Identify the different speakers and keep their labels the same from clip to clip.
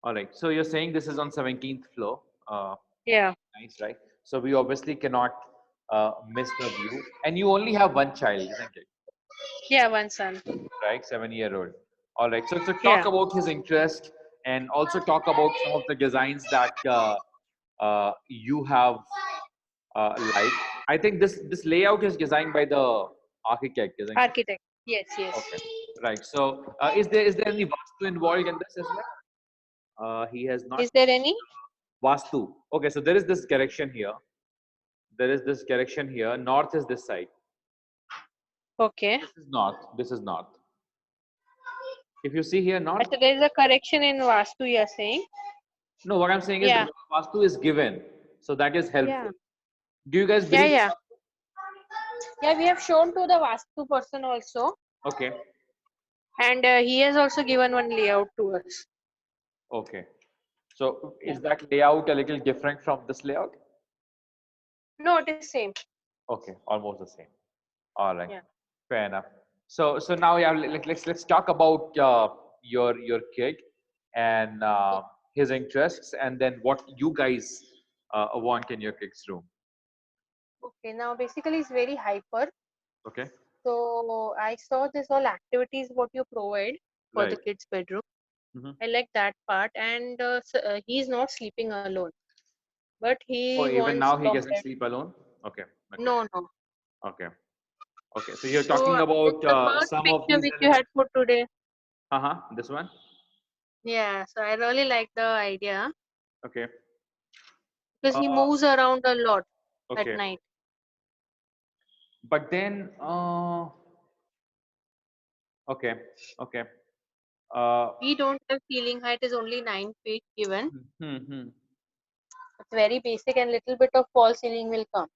Speaker 1: All right. So you're saying this is on 17th floor.
Speaker 2: Yeah.
Speaker 1: Nice, right? So we obviously cannot miss the view. And you only have one child, isn't it?
Speaker 2: Yeah, one son.
Speaker 1: Right, 7-year-old. All right. So talk
Speaker 2: Yeah.
Speaker 1: about his interest and also talk about some of the designs that you have liked. I think this layout is designed by the architect, isn't it?
Speaker 2: Architect. Yes, yes.
Speaker 1: Okay. Right. So is there any vastu involved in this as well? He has not
Speaker 2: Is there any?
Speaker 1: vastu. Okay. So there is this direction here. There is this direction here. North is this side.
Speaker 2: Okay.
Speaker 1: This is north. This is north. If you see here, north.
Speaker 2: So there is a correction in Vastu, you're saying?
Speaker 1: No, what I'm saying is
Speaker 2: Yeah.
Speaker 1: vastu is given, so that is helpful.
Speaker 2: Yeah.
Speaker 1: Do you guys
Speaker 2: Yeah,
Speaker 1: believe in
Speaker 2: yeah.
Speaker 1: vastu?
Speaker 2: Yeah, we have shown to the Vastu person also.
Speaker 1: Okay.
Speaker 2: And he has also given one layout to us.
Speaker 1: Okay. So
Speaker 2: Yeah.
Speaker 1: is that layout a little different from this layout?
Speaker 2: No, it is same.
Speaker 1: Okay, almost the same. All right.
Speaker 2: Yeah.
Speaker 1: Fair enough. So now yeah, let's talk about your kid and his interests, and then what you guys want in your kid's room.
Speaker 2: Okay, now basically it's very hyper.
Speaker 1: Okay.
Speaker 2: So I saw this all activities what you provide for the
Speaker 1: Right.
Speaker 2: kids' bedroom.
Speaker 1: Hmm.
Speaker 2: I like that part, and he's not sleeping alone, but he
Speaker 1: Oh, even
Speaker 2: wants
Speaker 1: now he
Speaker 2: a
Speaker 1: doesn't
Speaker 2: bed.
Speaker 1: sleep alone. Okay. Okay.
Speaker 2: No, no.
Speaker 1: Okay. Okay. So you're
Speaker 2: So
Speaker 1: talking
Speaker 2: it's
Speaker 1: about
Speaker 2: the first
Speaker 1: some of
Speaker 2: picture
Speaker 1: these
Speaker 2: which you had
Speaker 1: elements.
Speaker 2: put today.
Speaker 1: Uh-huh. This one.
Speaker 2: Yeah, so I really like the idea
Speaker 1: Okay.
Speaker 2: because he
Speaker 1: Uh,
Speaker 2: moves around a lot at
Speaker 1: okay.
Speaker 2: night.
Speaker 1: But then, okay. Okay. Uh,
Speaker 2: We don't have ceiling height is only 9 feet given.
Speaker 1: hmm, hmm.
Speaker 2: It's very basic and little bit of false ceiling will come.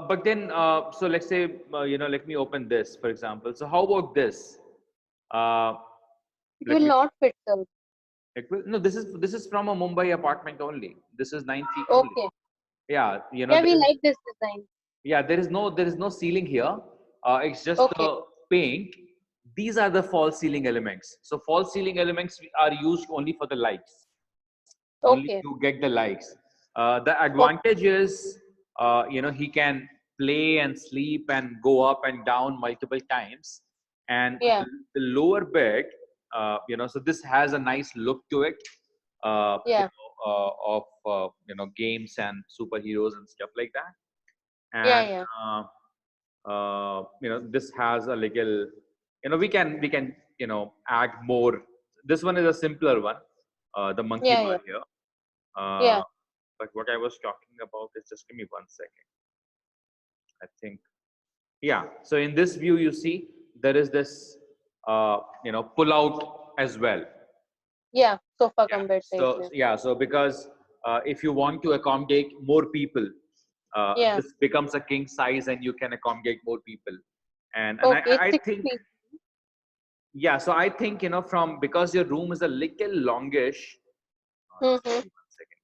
Speaker 1: But then, so let's say, let me open this, for example. So how about this? Uh,
Speaker 2: It
Speaker 1: let
Speaker 2: will
Speaker 1: me,
Speaker 2: not fit, sir.
Speaker 1: no, this is from a Mumbai apartment only. This is 9 feet only.
Speaker 2: Okay.
Speaker 1: Yeah,
Speaker 2: Yeah,
Speaker 1: there
Speaker 2: we
Speaker 1: is,
Speaker 2: like this design.
Speaker 1: yeah, there is no ceiling here. It's just
Speaker 2: Okay.
Speaker 1: the paint. These are the false ceiling elements. So false ceiling elements are used only for the lights, only
Speaker 2: Okay.
Speaker 1: to get the likes. The
Speaker 2: Okay.
Speaker 1: advantage is, he can play and sleep and go up and down multiple times. And
Speaker 2: Yeah.
Speaker 1: the lower bed, so this has a nice look to it,
Speaker 2: Yeah.
Speaker 1: of games and superheroes and stuff like that.
Speaker 2: Yeah.
Speaker 1: And
Speaker 2: Yeah.
Speaker 1: this has a little, we can add more. This one is a simpler one, the monkey
Speaker 2: Yeah.
Speaker 1: bar
Speaker 2: Yeah.
Speaker 1: here. uh,
Speaker 2: Yeah.
Speaker 1: but what I was talking about is, just give me 1 second. I think, yeah. So in this view, you see there is this, pull out as well.
Speaker 2: Yeah. Sofa
Speaker 1: Yeah.
Speaker 2: cum bed type.
Speaker 1: So
Speaker 2: Yeah.
Speaker 1: yeah. So because if you want to accommodate more people,
Speaker 2: Yeah.
Speaker 1: this becomes a king size, and you can accommodate more people. And I,
Speaker 2: Okay. It's
Speaker 1: I
Speaker 2: six
Speaker 1: think,
Speaker 2: feet.
Speaker 1: yeah. So I think, from, because your room is a little longish. Just
Speaker 2: Mm-hmm.
Speaker 1: give me 1 second.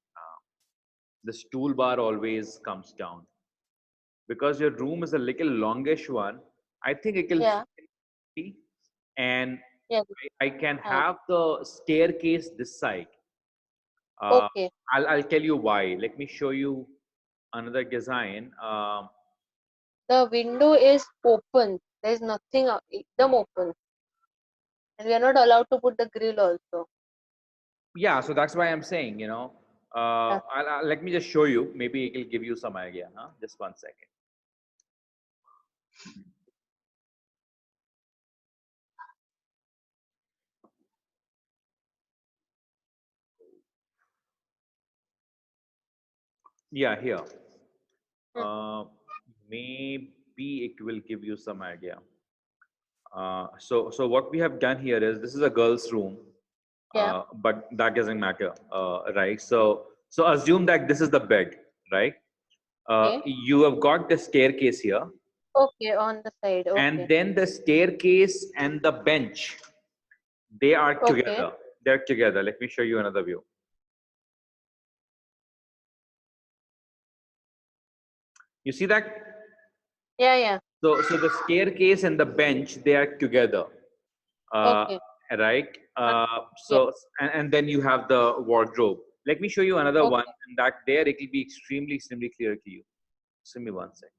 Speaker 1: This toolbar always comes down. Because your room is a little longish one, I think it will
Speaker 2: Yeah.
Speaker 1: fit, and
Speaker 2: Yeah.
Speaker 1: I can
Speaker 2: Height.
Speaker 1: have the staircase this side. Uh,
Speaker 2: Okay.
Speaker 1: I'll tell you why. Let me show you another design.
Speaker 2: The window is open. There is nothing. Them open, and we are not allowed to put the grill also.
Speaker 1: Yeah, so that's why I'm saying,
Speaker 2: Yeah.
Speaker 1: let me just show you. Maybe it will give you some idea. Huh? Just 1 second. Yeah, here.
Speaker 2: Mm.
Speaker 1: Uh, Maybe it will give you some idea. So what we have done here is, this is a girl's room,
Speaker 2: Yeah.
Speaker 1: but that doesn't matter, right? So assume that this is the bed, right?
Speaker 2: Okay.
Speaker 1: You have got the staircase here,
Speaker 2: Okay. On the side.
Speaker 1: and
Speaker 2: Okay.
Speaker 1: then the staircase and the bench, they are
Speaker 2: Okay.
Speaker 1: together. They're together. Let me show you another view. You see that?
Speaker 2: Yeah. Yeah.
Speaker 1: So the staircase and the bench, they are together. Uh,
Speaker 2: Okay.
Speaker 1: right?
Speaker 2: Uh, yeah.
Speaker 1: And then you have the wardrobe. Let me show you another one,
Speaker 2: Okay.
Speaker 1: and that there it will be extremely clear to you. Just give me one second.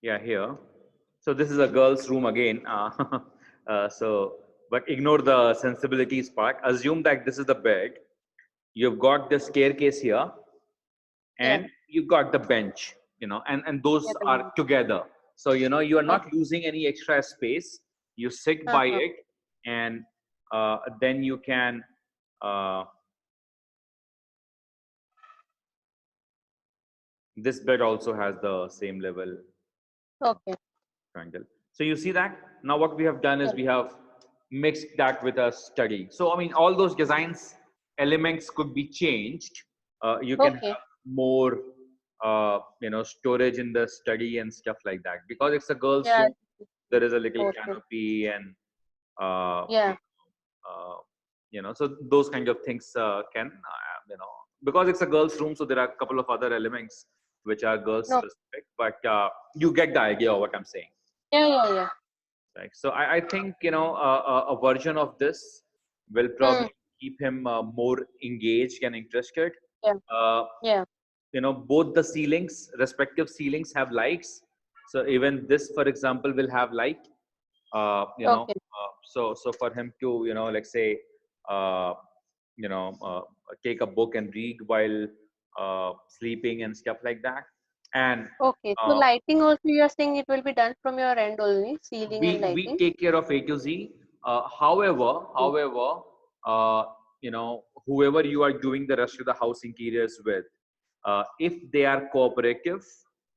Speaker 1: Yeah, here. So this is a girl's room again. But ignore the sensibilities part. Assume that this is the bed. You've got the staircase here,
Speaker 2: Yeah.
Speaker 1: and you've got the bench. And those
Speaker 2: Yeah.
Speaker 1: are together. So you are not
Speaker 2: Okay.
Speaker 1: losing any extra space. You sit by
Speaker 2: Uh-huh.
Speaker 1: it, and then you can. Uh, this bed also has the same level
Speaker 2: Okay.
Speaker 1: triangle. So you see that now what we have done is
Speaker 2: Yeah.
Speaker 1: we have mixed that with a study. So I mean, all those designs elements could be changed. You can
Speaker 2: Okay.
Speaker 1: have more, storage in the study and stuff like that. Because it's a girl's
Speaker 2: Yeah.
Speaker 1: room, there is a little
Speaker 2: Okay.
Speaker 1: canopy and uh,
Speaker 2: Yeah.
Speaker 1: so those kind of things can because it's a girl's room, so there are a couple of other elements which are girls
Speaker 2: No.
Speaker 1: specific, but you get the idea of what I'm saying.
Speaker 2: Yeah. Yeah. Yeah.
Speaker 1: Right. So I think a version of this will
Speaker 2: Hmm.
Speaker 1: probably keep him more engaged and interested.
Speaker 2: Yeah.
Speaker 1: Uh,
Speaker 2: Yeah.
Speaker 1: both the ceilings, respective ceilings, have lights. So even this, for example, will have light.
Speaker 2: Okay.
Speaker 1: So for him to let's say uh, you know uh, take a book and read while sleeping and stuff like that. And
Speaker 2: Okay. So
Speaker 1: uh,
Speaker 2: lighting also you are saying it will be done from your end only, ceiling and
Speaker 1: we
Speaker 2: lighting.
Speaker 1: take care of A to Z.
Speaker 2: Mm.
Speaker 1: Uh, whoever you are doing the rest of the house interiors with, if they are cooperative,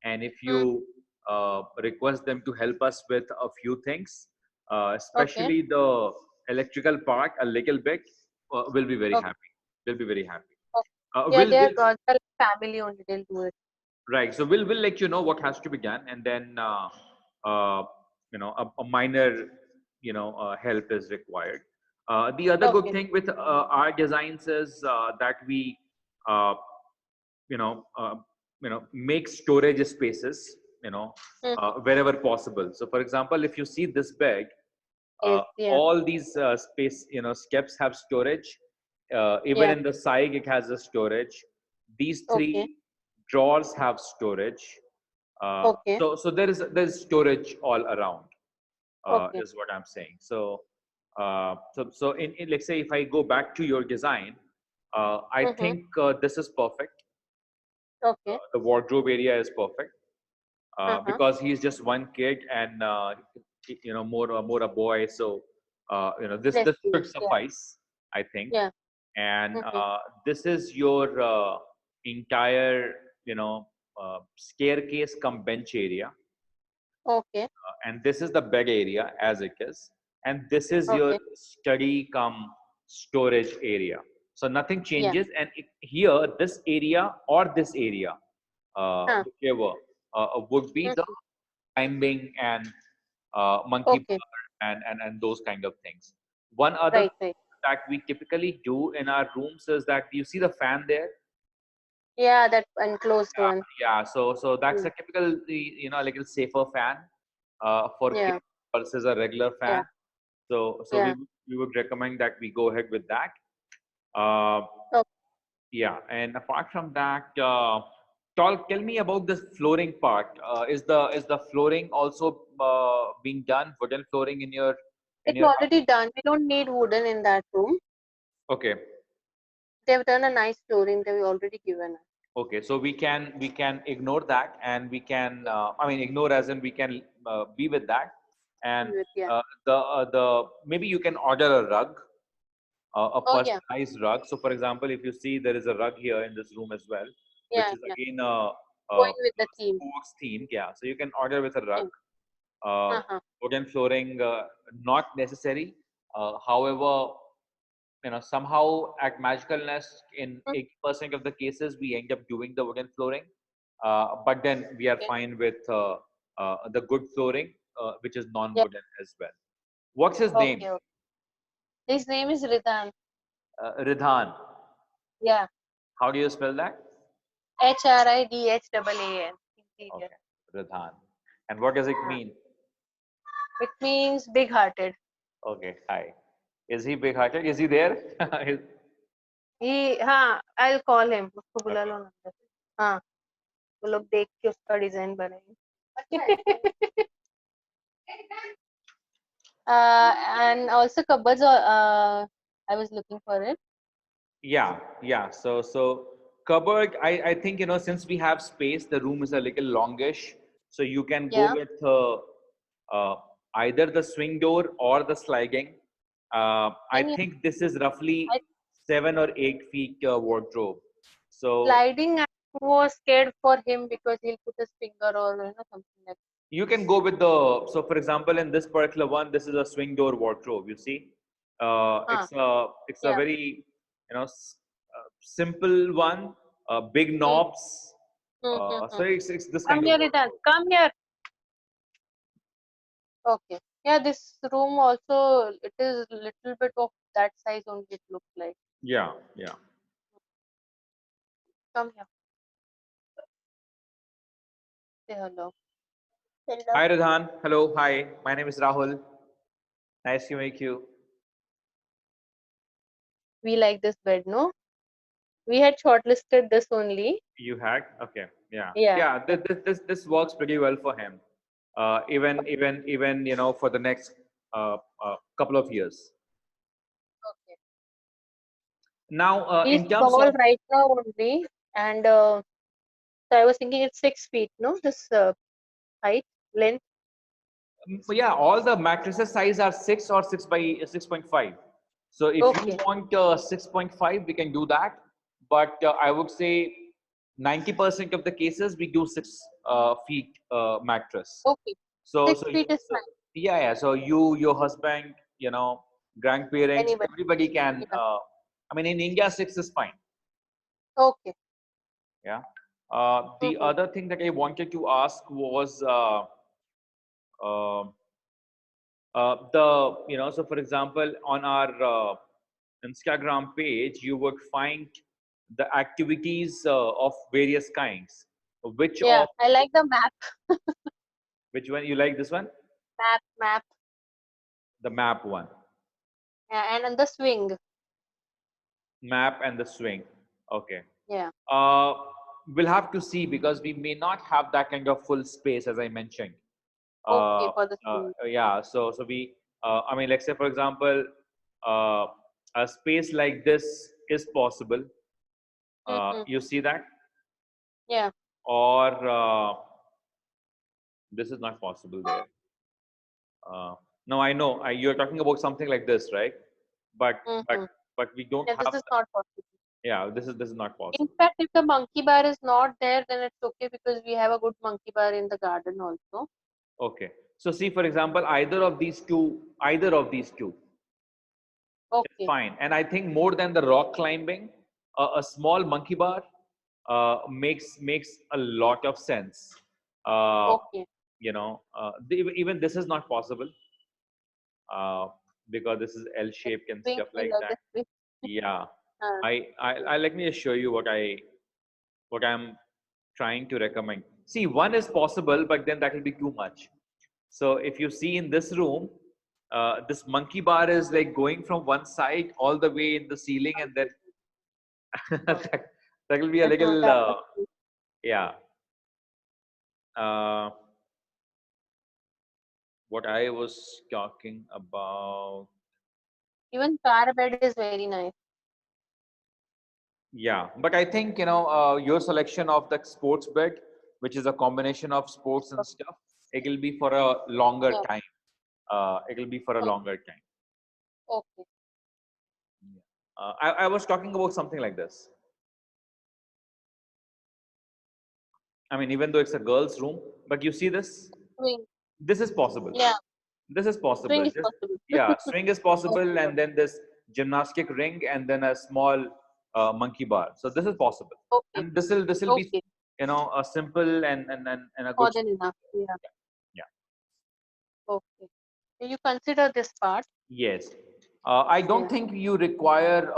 Speaker 1: and if
Speaker 2: Mm.
Speaker 1: you request them to help us with a few things,
Speaker 2: Okay.
Speaker 1: especially the electrical part a little bit, we'll be very
Speaker 2: Okay.
Speaker 1: happy. We'll be very happy.
Speaker 2: Okay.
Speaker 1: Uh,
Speaker 2: Yeah,
Speaker 1: we'll,
Speaker 2: they are
Speaker 1: we'll
Speaker 2: God, they're like family only. They'll do it.
Speaker 1: Right. So we'll let you know what has to be done, and then a minor help is required. The other good
Speaker 2: Okay.
Speaker 1: thing with our designs is that we uh, you know uh, make storage spaces
Speaker 2: Mm-hmm.
Speaker 1: wherever possible. So for example, if you see this bed,
Speaker 2: Yes. Yeah.
Speaker 1: all these space steps have storage. Even
Speaker 2: Yeah.
Speaker 1: in the side it has a storage. These
Speaker 2: Okay.
Speaker 1: three drawers have storage.
Speaker 2: Okay.
Speaker 1: So there's storage all around,
Speaker 2: Okay.
Speaker 1: is what I'm saying. So in let's say if I go back to your design, I
Speaker 2: Mm-hmm.
Speaker 1: think this is perfect.
Speaker 2: Okay.
Speaker 1: The wardrobe area is perfect,
Speaker 2: Uh-huh.
Speaker 1: because he's just one kid, and more a boy. So
Speaker 2: Less
Speaker 1: this
Speaker 2: space.
Speaker 1: should
Speaker 2: Yeah.
Speaker 1: suffice, I think.
Speaker 2: Yeah.
Speaker 1: And
Speaker 2: Mm-hmm.
Speaker 1: this is your entire staircase come bench area,
Speaker 2: Okay.
Speaker 1: and this is the bed area as it is, and this is your
Speaker 2: Okay.
Speaker 1: study come storage area. So nothing
Speaker 2: Yeah.
Speaker 1: changes, and here this area or this area,
Speaker 2: Huh.
Speaker 1: whichever, would be the
Speaker 2: Mm-hmm.
Speaker 1: climbing and monkey
Speaker 2: Okay.
Speaker 1: bar and those kind of things. One other
Speaker 2: Right.
Speaker 1: thing
Speaker 2: Right.
Speaker 1: that we typically do in our rooms is that you see the fan there.
Speaker 2: Yeah, that enclosed one.
Speaker 1: Yeah, so that's
Speaker 2: Mm.
Speaker 1: a typical little safer fan for
Speaker 2: Yeah.
Speaker 1: kids versus a regular
Speaker 2: Yeah.
Speaker 1: fan. So
Speaker 2: Yeah.
Speaker 1: we would recommend that we go ahead with that. Uh,
Speaker 2: Oh,
Speaker 1: yeah, and apart from that, tell me about this flooring part. Is the flooring also being done, wooden flooring in your
Speaker 2: it's
Speaker 1: house?
Speaker 2: already done. We don't need wooden in that room.
Speaker 1: Okay.
Speaker 2: They've done a nice flooring. They've already given us.
Speaker 1: Okay, so we can ignore that, and we can I mean ignore as in we can be with that, and
Speaker 2: Yeah.
Speaker 1: the maybe you can order a rug, a
Speaker 2: Oh yeah.
Speaker 1: personalized rug. So for example, if you see there is a rug here in this room as well, which
Speaker 2: Yeah.
Speaker 1: is
Speaker 2: Yeah.
Speaker 1: again
Speaker 2: Going with the theme.
Speaker 1: sports theme. Yeah, so you can order with a rug.
Speaker 2: Yeah.
Speaker 1: Uh,
Speaker 2: Uh-huh.
Speaker 1: Wooden flooring, not necessary. However, somehow at magicalness in
Speaker 2: Mm.
Speaker 1: 80% of the cases we end up doing the wooden flooring. But then we are
Speaker 2: Okay.
Speaker 1: fine with the good flooring, which is
Speaker 2: Yeah.
Speaker 1: non-wooden as well. What's his name?
Speaker 2: Okay. Okay. His name is Ridan.
Speaker 1: Ridhan.
Speaker 2: Yeah.
Speaker 1: How do you spell that?
Speaker 2: HRIDHAAN. Interior.
Speaker 1: Okay, Ridhan. And what does it
Speaker 2: हाँ,
Speaker 1: mean?
Speaker 2: it means big hearted.
Speaker 1: Okay, hi. Is he big-hearted? Is he there?
Speaker 2: He हाँ I'll call him. उसको बुला
Speaker 1: Okay.
Speaker 2: लो ना अंदर. हाँ वो लोग देख के उसका डिजाइन बनाएंगे. And also cupboards. I was looking for it.
Speaker 1: Yeah, yeah. So cupboard, I think, since we have space, the room is a little longish, so you can go
Speaker 2: Yeah.
Speaker 1: with uh, either the swing door or the sliding. I
Speaker 2: And you,
Speaker 1: think this is roughly
Speaker 2: I
Speaker 1: 7 or 8 feet wardrobe. So
Speaker 2: sliding. I was scared for him because he'll put his finger or something like.
Speaker 1: you can go with the, so for example, in this particular one, this is a swing door wardrobe, you see.
Speaker 2: हाँ.
Speaker 1: It's a
Speaker 2: Yeah.
Speaker 1: very, simple one, big
Speaker 2: Hmm.
Speaker 1: knobs.
Speaker 2: Hmm. Hmm.
Speaker 1: So it's this
Speaker 2: Come
Speaker 1: kind of
Speaker 2: here, Ritan.
Speaker 1: wardrobe.
Speaker 2: Come here. Okay. Yeah, this room also it is little bit of that size only it looks like.
Speaker 1: Yeah, yeah.
Speaker 2: Come here. Say hello.
Speaker 1: Hi Radhan, hello, hi, my name is Rahul, nice to meet you.
Speaker 2: We like this bed, no? We had shortlisted this only.
Speaker 1: You had, okay, yeah,
Speaker 2: Yeah.
Speaker 1: yeah,
Speaker 2: Yeah.
Speaker 1: this works pretty well for him, even for the next couple of years.
Speaker 2: Okay.
Speaker 1: Now,
Speaker 2: He's
Speaker 1: in terms
Speaker 2: tall
Speaker 1: of,
Speaker 2: right now only, and so I was thinking it's 6 feet, no? This height, length.
Speaker 1: yeah, all the mattresses size are 6 or 6 by 6.5. So if you
Speaker 2: Okay.
Speaker 1: want 6.5, we can do that. But I would say 90% of the cases we do 6 feet mattress.
Speaker 2: Okay.
Speaker 1: So,
Speaker 2: Six
Speaker 1: so,
Speaker 2: feet is
Speaker 1: so
Speaker 2: fine.
Speaker 1: yeah, yeah. So you, your husband, grandparents,
Speaker 2: Anybody.
Speaker 1: everybody can.
Speaker 2: Yeah.
Speaker 1: I mean, in India, 6 is fine.
Speaker 2: Okay.
Speaker 1: Yeah. The
Speaker 2: Mm-hmm.
Speaker 1: other thing that I wanted to ask was uh, so for example, on our Instagram page, you would find the activities of various kinds. Which
Speaker 2: Yeah,
Speaker 1: of
Speaker 2: I like the map.
Speaker 1: which one you like? This one,
Speaker 2: Map.
Speaker 1: the map one,
Speaker 2: Yeah, and on the swing.
Speaker 1: map and the swing. Okay.
Speaker 2: Yeah.
Speaker 1: Uh, we'll have to see because we may not have that kind of full space as I mentioned.
Speaker 2: Okay,
Speaker 1: uh,
Speaker 2: for the swing.
Speaker 1: yeah, so we, I mean, let's say for example, uh, a space like this is possible. You
Speaker 2: Mm-hmm.
Speaker 1: see that,
Speaker 2: Yeah.
Speaker 1: or this is not possible there. No, I know you're talking about something like this, right? but but
Speaker 2: Mm-hmm.
Speaker 1: but we don't
Speaker 2: Yeah, this
Speaker 1: have
Speaker 2: is not possible.
Speaker 1: yeah, this is not
Speaker 2: In
Speaker 1: possible.
Speaker 2: fact, if the monkey bar is not there, then it's okay because we have a good monkey bar in the garden also.
Speaker 1: Okay, so see, for example, either of these two is
Speaker 2: Okay.
Speaker 1: fine. And I think more than the rock climbing, a small monkey bar makes a lot of sense. Uh,
Speaker 2: Okay.
Speaker 1: even this is not possible uh, because this is
Speaker 2: The
Speaker 1: L-shaped and
Speaker 2: swing
Speaker 1: stuff
Speaker 2: is
Speaker 1: like
Speaker 2: like
Speaker 1: that.
Speaker 2: the swing.
Speaker 1: Yeah,
Speaker 2: Uh,
Speaker 1: I let me just show you what I'm trying to recommend. See, one is possible, but then that will be too much. So if you see in this room, this monkey bar is like going from one side all the way in the ceiling, and then that will be a little,
Speaker 2: that
Speaker 1: yeah. Uh, what I was talking about,
Speaker 2: even car bed is very nice.
Speaker 1: yeah. But I think your selection of the sports bed, which is a combination of sports and stuff, it will be for a longer
Speaker 2: Yeah.
Speaker 1: time. It will be for a
Speaker 2: Oh,
Speaker 1: longer time.
Speaker 2: okay.
Speaker 1: Yeah. I was talking about something like this. I mean, even though it's a girl's room, but you see this,
Speaker 2: Swing.
Speaker 1: this is possible.
Speaker 2: Yeah.
Speaker 1: This is
Speaker 2: Swing
Speaker 1: possible.
Speaker 2: is
Speaker 1: This,
Speaker 2: possible.
Speaker 1: yeah, swing is possible,
Speaker 2: Okay.
Speaker 1: and then this gymnastic ring, and then a small monkey bar. So this is possible,
Speaker 2: Okay.
Speaker 1: and this will be
Speaker 2: Okay.
Speaker 1: a simple and a
Speaker 2: More
Speaker 1: good
Speaker 2: than enough. Yeah.
Speaker 1: yeah, yeah.
Speaker 2: Okay. So you consider this part?
Speaker 1: Yes. I don't
Speaker 2: Yeah.
Speaker 1: think you require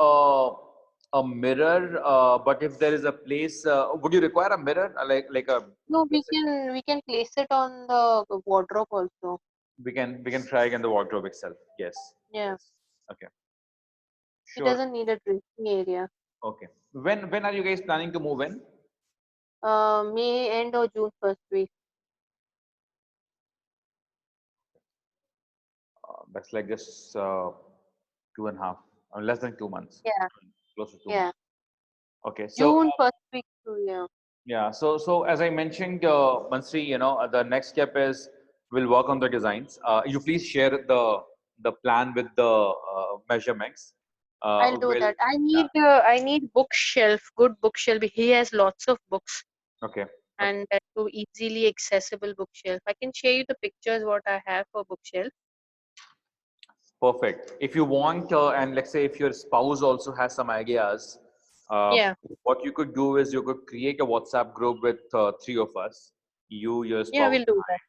Speaker 1: a mirror, but if there is a place, would you require a mirror, like a
Speaker 2: No, we
Speaker 1: let's say
Speaker 2: can we can place it on the wardrobe also.
Speaker 1: we can try again the wardrobe itself. Yes,
Speaker 2: Yeah.
Speaker 1: yes. Okay,
Speaker 2: It
Speaker 1: sure.
Speaker 2: doesn't need a dressing area.
Speaker 1: Okay. When are you guys planning to move in?
Speaker 2: May end or June first week.
Speaker 1: That's like just 2.5, less than 2 months,
Speaker 2: Yeah.
Speaker 1: close to 2 months.
Speaker 2: Yeah.
Speaker 1: Okay, so
Speaker 2: June first week too. Yeah.
Speaker 1: yeah, so as I mentioned, Bansri, the next step is we'll work on the designs. You please share the plan with the measurements.
Speaker 2: I'll do
Speaker 1: Will
Speaker 2: that.
Speaker 1: Yeah.
Speaker 2: I need bookshelf, good bookshelf. He has lots of books
Speaker 1: Okay. Okay.
Speaker 2: and that too easily accessible bookshelf. I can share you the pictures what I have for bookshelf.
Speaker 1: Perfect. If you want, and let's say if your spouse also has some ideas, uh,
Speaker 2: Yeah.
Speaker 1: what you could do is you could create a WhatsApp group with three of us, you, your
Speaker 2: Yeah,
Speaker 1: spouse,
Speaker 2: we'll do that.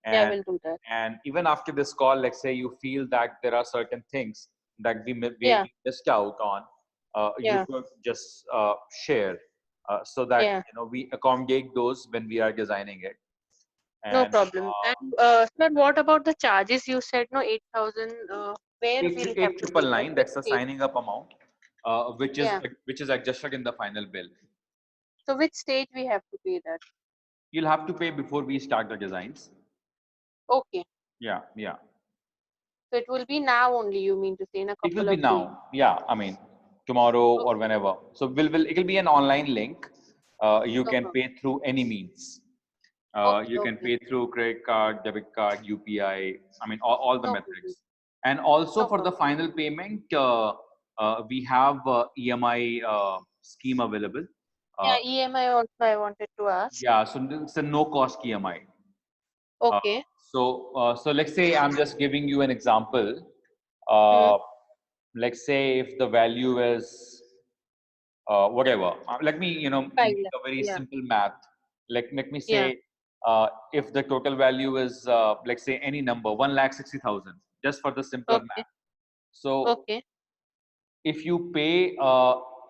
Speaker 2: Yeah,
Speaker 1: and
Speaker 2: we'll do that.
Speaker 1: even after this call, let's say you feel that there are certain things that
Speaker 2: Yeah.
Speaker 1: we missed out on, you
Speaker 2: Yeah.
Speaker 1: could just share, so that
Speaker 2: Yeah.
Speaker 1: we accommodate those when we are designing it.
Speaker 2: No
Speaker 1: And
Speaker 2: problem. And sir, what about the charges? You said no 8,000. Where
Speaker 1: eight
Speaker 2: we'll have
Speaker 1: eight
Speaker 2: to
Speaker 1: triple
Speaker 2: pay? At
Speaker 1: nine,
Speaker 2: which
Speaker 1: that's the
Speaker 2: stage?
Speaker 1: signing up amount,
Speaker 2: Yeah.
Speaker 1: which is adjusted in the final bill.
Speaker 2: So which stage we have to pay that?
Speaker 1: You'll have to pay before we start the designs.
Speaker 2: Okay.
Speaker 1: Yeah, yeah.
Speaker 2: So it will be now only. You mean to say in a
Speaker 1: It will
Speaker 2: couple
Speaker 1: be
Speaker 2: of days?
Speaker 1: now. Yeah, I mean tomorrow or
Speaker 2: Okay.
Speaker 1: whenever. So it'll be an online link. You
Speaker 2: No
Speaker 1: can
Speaker 2: problem.
Speaker 1: pay through any means.
Speaker 2: Okay.
Speaker 1: You can
Speaker 2: Okay.
Speaker 1: pay through credit card, debit card, UPI. I mean all the
Speaker 2: No problem.
Speaker 1: methods. And also
Speaker 2: No
Speaker 1: for the
Speaker 2: problem.
Speaker 1: final payment, we have EMI scheme available. Uh,
Speaker 2: Yeah. EMI also I wanted to ask.
Speaker 1: yeah, so it's a no cost EMI. Uh,
Speaker 2: Okay.
Speaker 1: so let's say I'm just giving you an example.
Speaker 2: Hmm.
Speaker 1: Uh, let's say if the value is whatever. Let me
Speaker 2: 5
Speaker 1: make
Speaker 2: lakhs.
Speaker 1: a very
Speaker 2: Yeah.
Speaker 1: simple math. Let me
Speaker 2: Yeah.
Speaker 1: say if the total value is let's say any number 1,60,000, just for the simpler
Speaker 2: Okay.
Speaker 1: math. So
Speaker 2: Okay.
Speaker 1: if you pay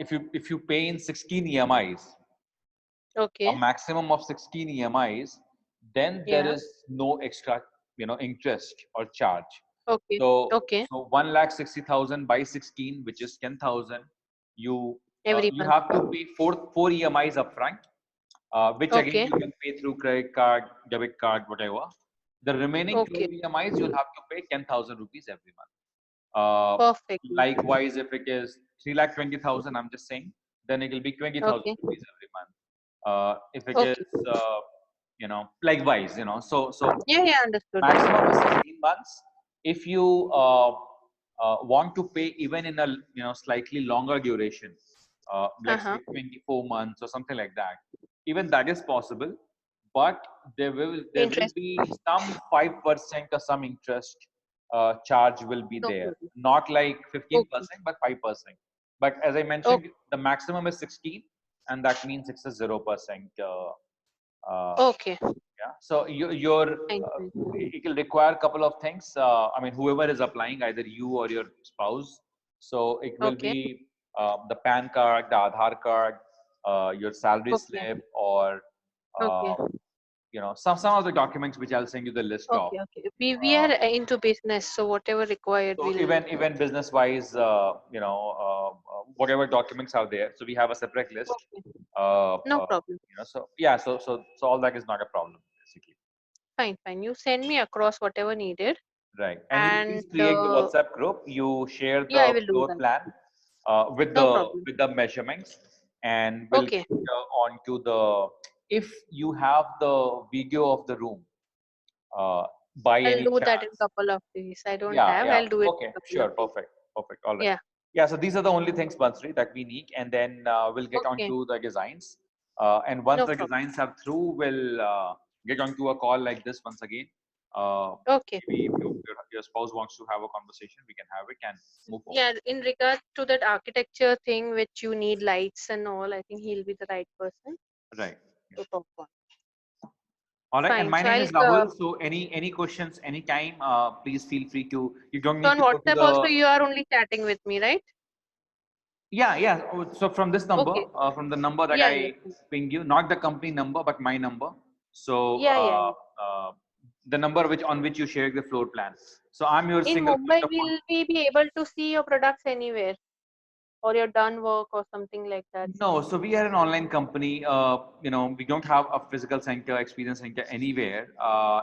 Speaker 1: if you pay in 16 EMIs, a
Speaker 2: Okay.
Speaker 1: maximum of 16 EMIs, then there
Speaker 2: Yeah.
Speaker 1: is no extra interest or charge.
Speaker 2: Okay. Okay.
Speaker 1: So 1,60,000 by 16, which is 10,000.
Speaker 2: Every
Speaker 1: You
Speaker 2: month.
Speaker 1: have to pay four EMIs upfront, which again
Speaker 2: Okay.
Speaker 1: you can pay through credit card, debit card, whatever. The remaining
Speaker 2: Okay.
Speaker 1: 12 EMIs you'll have to pay 10,000 rupees every month. Uh,
Speaker 2: Perfectly.
Speaker 1: Likewise, if it is 3,20,000, I'm just saying, then it will be 20,000
Speaker 2: Okay.
Speaker 1: rupees every month. If it is,
Speaker 2: Okay.
Speaker 1: likewise, so
Speaker 2: Yeah. Yeah. Understood.
Speaker 1: maximum is 16 months. If you want to pay even in a slightly longer duration, let's
Speaker 2: Uh-huh.
Speaker 1: say 24 months or something like that, even that is possible, but there will
Speaker 2: Interest.
Speaker 1: be some 5% or some interest charge will be
Speaker 2: No
Speaker 1: there,
Speaker 2: problem.
Speaker 1: not like
Speaker 2: Okay.
Speaker 1: 15% but 5%. But as I mentioned,
Speaker 2: Okay.
Speaker 1: the maximum is 16, and that means it's a 0%. Uh,
Speaker 2: Okay.
Speaker 1: yeah. So your
Speaker 2: Fine. Fine.
Speaker 1: it will require a couple of things. I mean, whoever is applying, either you or your spouse. So it will
Speaker 2: Okay.
Speaker 1: be the PAN card, the Aadhaar card, your salary
Speaker 2: Okay.
Speaker 1: slip, or
Speaker 2: Okay.
Speaker 1: uh, some of the documents which I'll send you the list of.
Speaker 2: Okay. Okay. We
Speaker 1: Uh,
Speaker 2: are into business, so whatever required,
Speaker 1: so
Speaker 2: we'll.
Speaker 1: even business wise, whatever documents are there. So we have a separate list.
Speaker 2: Okay.
Speaker 1: Uh,
Speaker 2: No
Speaker 1: uh,
Speaker 2: problem.
Speaker 1: so yeah, so all that is not a problem basically.
Speaker 2: Fine. Fine. You send me across whatever needed,
Speaker 1: Right. And you
Speaker 2: and
Speaker 1: please create the WhatsApp group. You share
Speaker 2: yeah, I
Speaker 1: the
Speaker 2: will do
Speaker 1: floor
Speaker 2: that.
Speaker 1: plan
Speaker 2: No problem.
Speaker 1: with the measurements, and we'll
Speaker 2: Okay.
Speaker 1: get on to the. If you have the video of the room, by
Speaker 2: I'll
Speaker 1: any
Speaker 2: do that in
Speaker 1: chance.
Speaker 2: couple of days. I don't
Speaker 1: Yeah,
Speaker 2: have.
Speaker 1: yeah.
Speaker 2: I'll do it
Speaker 1: Okay,
Speaker 2: in couple of
Speaker 1: sure.
Speaker 2: days.
Speaker 1: Perfect. Perfect. All right.
Speaker 2: Yeah.
Speaker 1: Yeah, so these are the only things, Bansri, that we need. And then we'll get on
Speaker 2: Okay.
Speaker 1: to the designs. And once
Speaker 2: No
Speaker 1: the
Speaker 2: problem.
Speaker 1: designs are through, we'll get onto a call like this once again.
Speaker 2: Okay.
Speaker 1: Maybe if your spouse wants to have a conversation, we can have it and move forward.
Speaker 2: Yeah. In regards to that architecture thing, which you need lights and all, I think he'll be the right person.
Speaker 1: Right.
Speaker 2: to talk on.
Speaker 1: All right, and
Speaker 2: Fine.
Speaker 1: my
Speaker 2: So
Speaker 1: name
Speaker 2: I'll
Speaker 1: is Rahul. So any questions anytime, please feel free to. You don't
Speaker 2: so
Speaker 1: need
Speaker 2: on
Speaker 1: to go to
Speaker 2: WhatsApp also
Speaker 1: the.
Speaker 2: you are only chatting with me, right?
Speaker 1: Yeah, yeah. So from this number,
Speaker 2: Okay.
Speaker 1: from the number that
Speaker 2: Yeah, yeah.
Speaker 1: I ping you, not the company number, but my number. So
Speaker 2: Yeah, yeah, yeah.
Speaker 1: the number which you share the floor plan. So I'm your
Speaker 2: In
Speaker 1: single
Speaker 2: Mumbai,
Speaker 1: point of
Speaker 2: will
Speaker 1: contact.
Speaker 2: we be able to see your products anywhere or your done work or something like that?
Speaker 1: No, so we are an online company. We don't have a physical center, experience center anywhere.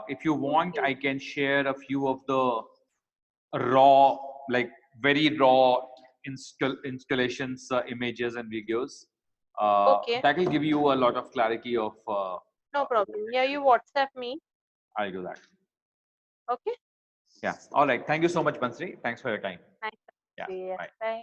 Speaker 1: If you want,
Speaker 2: Okay.
Speaker 1: I can share a few of the raw, like very raw installations, images and videos.
Speaker 2: Okay.
Speaker 1: That will give you a lot of clarity of
Speaker 2: No
Speaker 1: what
Speaker 2: problem. Yeah, you
Speaker 1: exactly.
Speaker 2: WhatsApp me.
Speaker 1: I'll do that.
Speaker 2: Okay.
Speaker 1: Yeah. All right. Thank you so much, Bansri. Thanks for your time.
Speaker 2: Thanks.
Speaker 1: Yeah.
Speaker 2: Yeah.
Speaker 1: Bye.
Speaker 2: Bye.